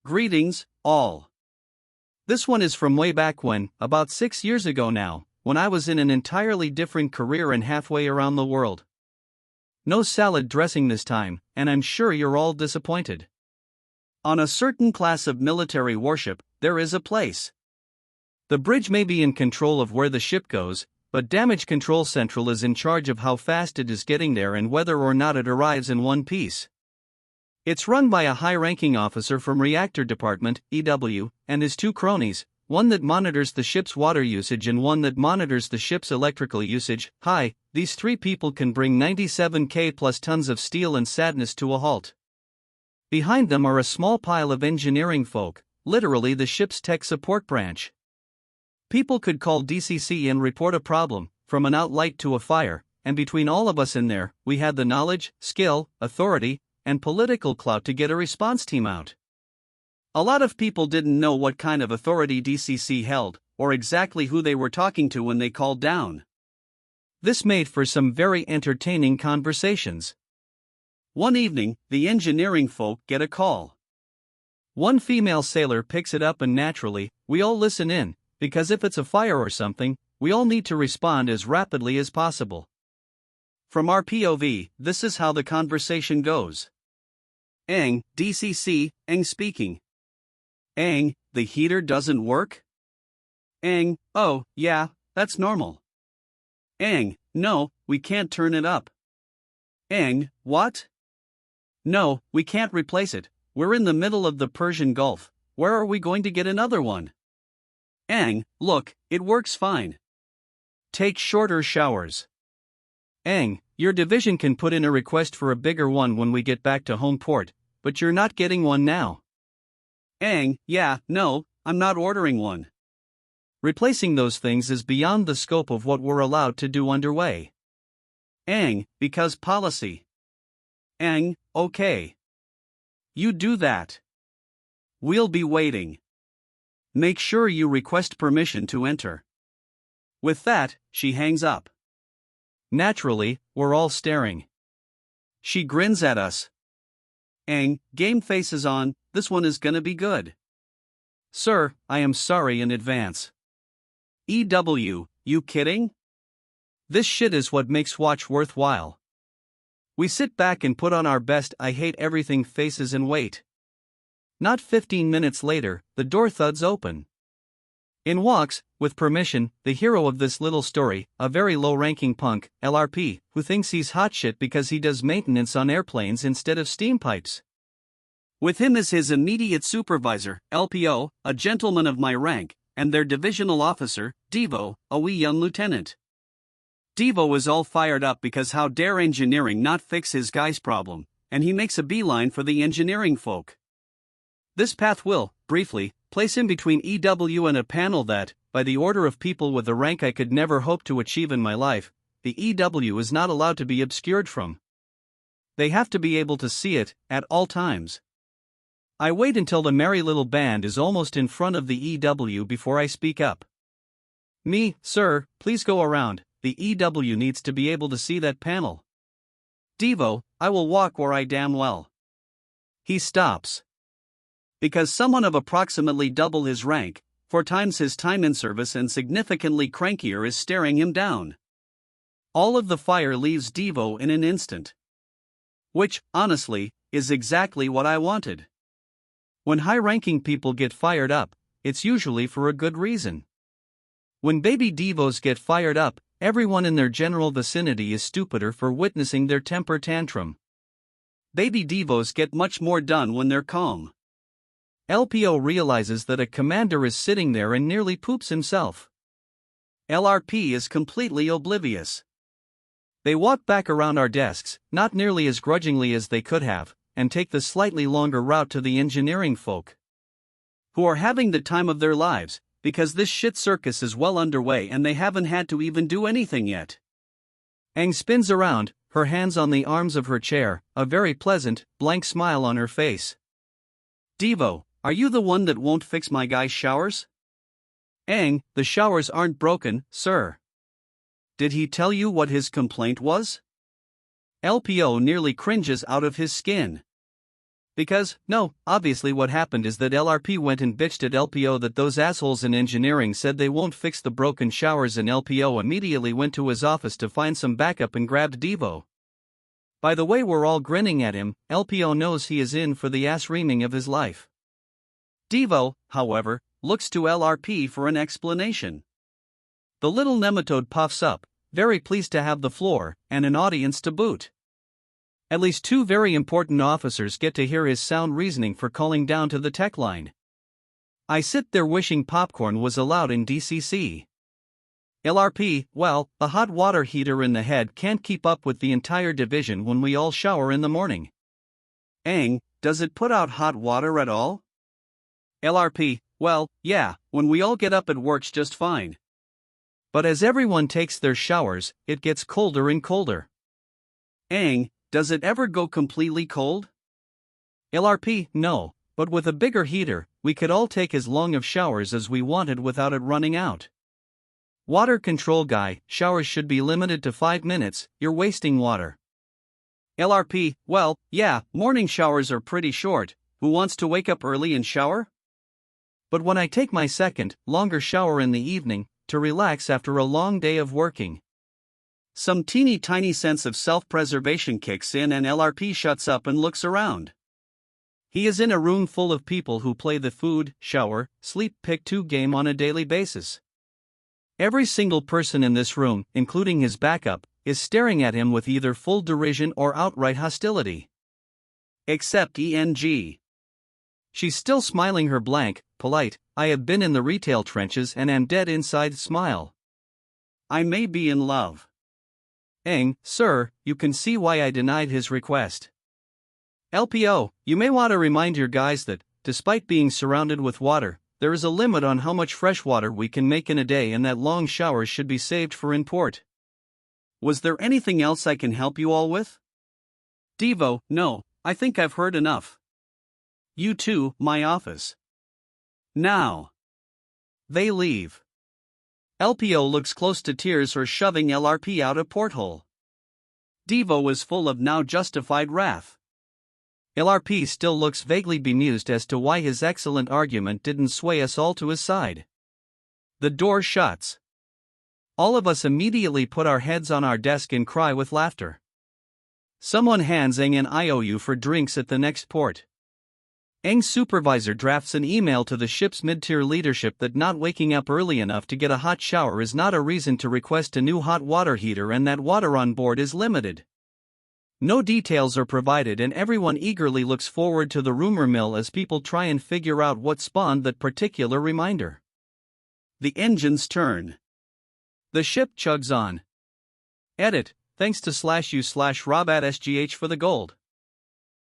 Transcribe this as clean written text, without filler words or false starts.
Greetings, all. This one is from way back when, about 6 years ago now, when I was in an entirely different career and halfway around the world. No salad dressing this time, and I'm sure you're all disappointed. On a certain class of military warship, there is a place. The bridge may be in control of where the ship goes, but Damage Control Central is in charge of how fast it is getting there and whether or not it arrives in one piece. It's run by a high-ranking officer from Reactor Department, EW, and his two cronies, one that monitors the ship's water usage and one that monitors the ship's electrical usage. These three people can bring 97k plus tons of steel and sadness to a halt. Behind them are a small pile of engineering folk, literally the ship's tech support branch. People could call DCC and report a problem, from an outlight to a fire, and between all of us in there, we had the knowledge, skill, authority, and political clout to get a response team out. A lot of people didn't know what kind of authority DCC held, or exactly who they were talking to when they called down. This made for some very entertaining conversations. One evening, the engineering folk get a call. One female sailor picks it up and naturally, we all listen in, because if it's a fire or something, we all need to respond as rapidly as possible. From our POV, this is how the conversation goes. Aang, DCC, Aang speaking. Aang, the heater doesn't work? Aang, oh, yeah, that's normal. Aang, no, we can't turn it up. Aang, what? No, we can't replace it, we're in the middle of the Persian Gulf, where are we going to get another one? Aang, look, it works fine. Take shorter showers. Aang, your division can put in a request for a bigger one when we get back to home port, but you're not getting one now. Aang, yeah, no, I'm not ordering one. Replacing those things is beyond the scope of what we're allowed to do underway. Aang, because policy. Aang, okay. You do that. We'll be waiting. Make sure you request permission to enter. With that, she hangs up. Naturally, we're all staring. She grins at us. Aang, game face is on, this one is gonna be good. Sir, I am sorry in advance. EW, you kidding? This shit is what makes watch worthwhile. We sit back and put on our best I hate everything faces and wait. Not 15 minutes later, the door thuds open. In walks, with permission, the hero of this little story, a very low-ranking punk, LRP, who thinks he's hot shit because he does maintenance on airplanes instead of steam pipes. With him is his immediate supervisor, LPO, a gentleman of my rank, and their divisional officer, Devo, a wee young lieutenant. Devo is all fired up because how dare engineering not fix his guy's problem, and he makes a beeline for the engineering folk. This path will, briefly, place him between EW and a panel that, by the order of people with a rank I could never hope to achieve in my life, the EW is not allowed to be obscured from. They have to be able to see it, at all times. I wait until the merry little band is almost in front of the EW before I speak up. Me, sir, please go around, the EW needs to be able to see that panel. Devo, I will walk where I damn well. He stops. Because someone of approximately double his rank, 4 times his time in service and significantly crankier is staring him down. All of the fire leaves Devo in an instant. Which, honestly, is exactly what I wanted. When high-ranking people get fired up, it's usually for a good reason. When baby Devos get fired up, everyone in their general vicinity is stupider for witnessing their temper tantrum. Baby Devos get much more done when they're calm. LPO realizes that a commander is sitting there and nearly poops himself. LRP is completely oblivious. They walk back around our desks, not nearly as grudgingly as they could have, and take the slightly longer route to the engineering folk, who are having the time of their lives, because this shit circus is well underway and they haven't had to even do anything yet. Aang spins around, her hands on the arms of her chair, a very pleasant, blank smile on her face. Devo, are you the one that won't fix my guy's showers? Aang, the showers aren't broken, sir. Did he tell you what his complaint was? LPO nearly cringes out of his skin. Because, no, obviously what happened is that LRP went and bitched at LPO that those assholes in engineering said they won't fix the broken showers, and LPO immediately went to his office to find some backup and grabbed Devo. By the way we're all grinning at him, LPO knows he is in for the ass reaming of his life. Devo, however, looks to LRP for an explanation. The little nematode puffs up, very pleased to have the floor, and an audience to boot. At least two very important officers get to hear his sound reasoning for calling down to the tech line. I sit there wishing popcorn was allowed in DCC. LRP, well, a hot water heater in the head can't keep up with the entire division when we all shower in the morning. Aang, does it put out hot water at all? LRP, well, yeah, when we all get up it works just fine. But as everyone takes their showers, it gets colder and colder. Aang, does it ever go completely cold? LRP, no, but with a bigger heater, we could all take as long of showers as we wanted without it running out. Water control guy, showers should be limited to 5 minutes, you're wasting water. LRP, well, yeah, morning showers are pretty short, who wants to wake up early and shower? But when I take my second, longer shower in the evening, to relax after a long day of working, some teeny tiny sense of self-preservation kicks in and LRP shuts up and looks around. He is in a room full of people who play the food, shower, sleep, pick 2 game on a daily basis. Every single person in this room, including his backup, is staring at him with either full derision or outright hostility. Except ENG. She's still smiling her blank, polite, I have been in the retail trenches and am dead inside smile. I may be in love. Aang, sir, you can see why I denied his request. LPO, you may want to remind your guys that, despite being surrounded with water, there is a limit on how much fresh water we can make in a day and that long showers should be saved for import. Was there anything else I can help you all with? Devo, no, I think I've heard enough. You too, my office. Now. They leave. LPO looks close to tears for shoving LRP out a porthole. Devo is full of now justified wrath. LRP still looks vaguely bemused as to why his excellent argument didn't sway us all to his side. The door shuts. All of us immediately put our heads on our desk and cry with laughter. Someone hands Aang an IOU for drinks at the next port. Aang's supervisor drafts an email to the ship's mid-tier leadership that not waking up early enough to get a hot shower is not a reason to request a new hot water heater and that water on board is limited. No details are provided and everyone eagerly looks forward to the rumor mill as people try and figure out what spawned that particular reminder. The engines turn. The ship chugs on. Edit, thanks to /u/Rob@SGH for the gold.